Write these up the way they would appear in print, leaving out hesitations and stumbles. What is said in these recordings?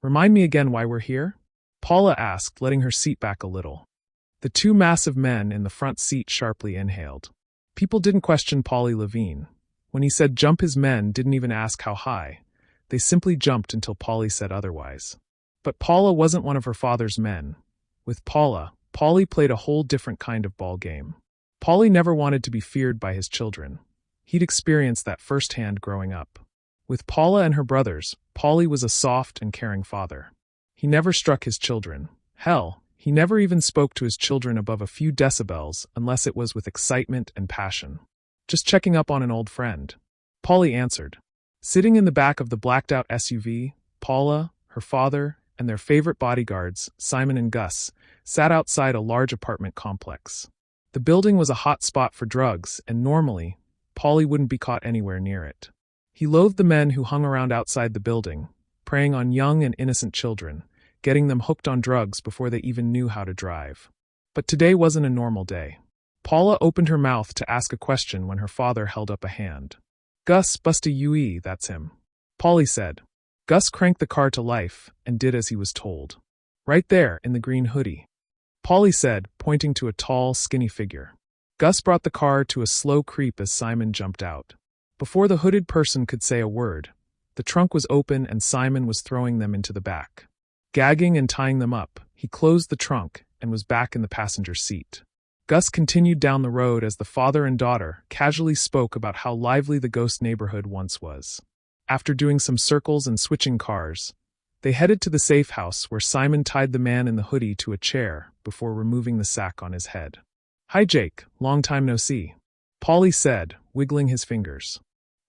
Remind me again why we're here? Paula asked, letting her seat back a little. The two massive men in the front seat sharply inhaled. People didn't question Pauly Levine. When he said jump, his men didn't even ask how high. They simply jumped until Pauly said otherwise. But Paula wasn't one of her father's men. With Paula, Pauly played a whole different kind of ball game. Pauly never wanted to be feared by his children. He'd experienced that firsthand growing up. With Paula and her brothers, Pauly was a soft and caring father. He never struck his children. Hell, he never even spoke to his children above a few decibels unless it was with excitement and passion. Just checking up on an old friend. Pauly answered. Sitting in the back of the blacked-out SUV, Paula, her father, and their favorite bodyguards, Simon and Gus, sat outside a large apartment complex. The building was a hot spot for drugs, and normally, Pauly wouldn't be caught anywhere near it. He loathed the men who hung around outside the building, preying on young and innocent children, getting them hooked on drugs before they even knew how to drive. But today wasn't a normal day. Paula opened her mouth to ask a question when her father held up a hand. Gus, busta UE, that's him. Pauly said. Gus cranked the car to life and did as he was told. Right there, in the green hoodie. Pauly said, pointing to a tall, skinny figure. Gus brought the car to a slow creep as Simon jumped out. Before the hooded person could say a word, the trunk was open and Simon was throwing them into the back. Gagging and tying them up, he closed the trunk and was back in the passenger seat. Gus continued down the road as the father and daughter casually spoke about how lively the ghost neighborhood once was. After doing some circles and switching cars, they headed to the safe house where Simon tied the man in the hoodie to a chair before removing the sack on his head. Hi Jake, long time no see. Pauly said, wiggling his fingers.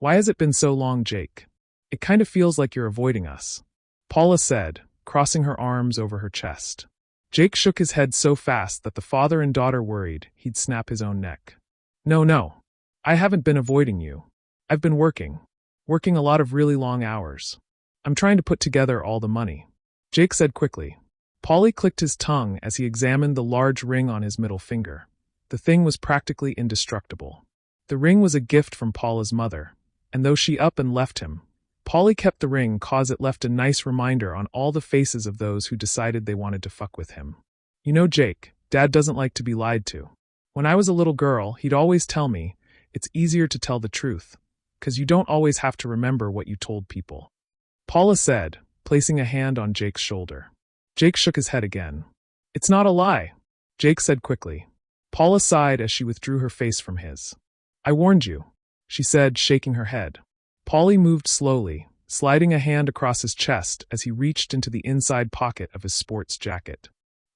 Why has it been so long, Jake? It kind of feels like you're avoiding us. Paula said, crossing her arms over her chest. Jake shook his head so fast that the father and daughter worried he'd snap his own neck. No. I haven't been avoiding you. I've been working a lot of really long hours. I'm trying to put together all the money. Jake said quickly. Pauly clicked his tongue as he examined the large ring on his middle finger. The thing was practically indestructible. The ring was a gift from Paula's mother, and though she up and left him, Pauly kept the ring cause it left a nice reminder on all the faces of those who decided they wanted to fuck with him. You know, Jake, Dad doesn't like to be lied to. When I was a little girl, he'd always tell me, it's easier to tell the truth, 'cause you don't always have to remember what you told people. Paula said, placing a hand on Jake's shoulder. Jake shook his head again. It's not a lie, Jake said quickly. Paula sighed as she withdrew her face from his. I warned you, she said, shaking her head. Pauly moved slowly, sliding a hand across his chest as he reached into the inside pocket of his sports jacket.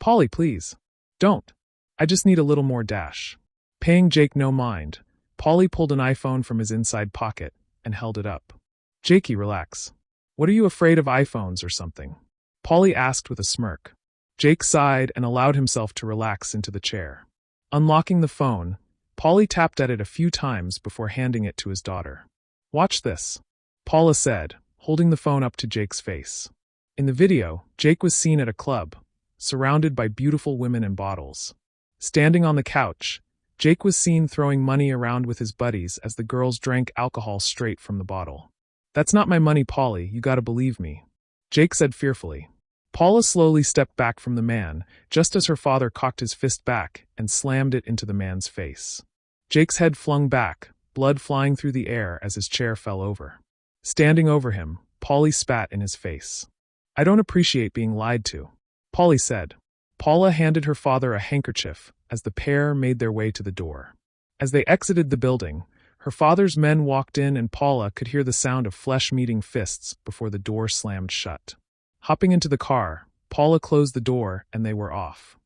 Pauly, please. Don't. I just need a little more dash. Paying Jake no mind, Pauly pulled an iPhone from his inside pocket and held it up. Jakey, relax. What are you afraid of iPhones or something? Pauly asked with a smirk. Jake sighed and allowed himself to relax into the chair. Unlocking the phone, Pauly tapped at it a few times before handing it to his daughter. Watch this, Paula said, holding the phone up to Jake's face. In the video, Jake was seen at a club, surrounded by beautiful women and bottles. Standing on the couch, Jake was seen throwing money around with his buddies as the girls drank alcohol straight from the bottle. That's not my money, Pauly, you gotta believe me, Jake said fearfully. Paula slowly stepped back from the man, just as her father cocked his fist back and slammed it into the man's face. Jake's head flung back, blood flying through the air as his chair fell over. Standing over him, Pauly spat in his face. I don't appreciate being lied to, Pauly said. Paula handed her father a handkerchief as the pair made their way to the door. As they exited the building, her father's men walked in and Paula could hear the sound of flesh meeting fists before the door slammed shut. Hopping into the car, Paula closed the door and they were off.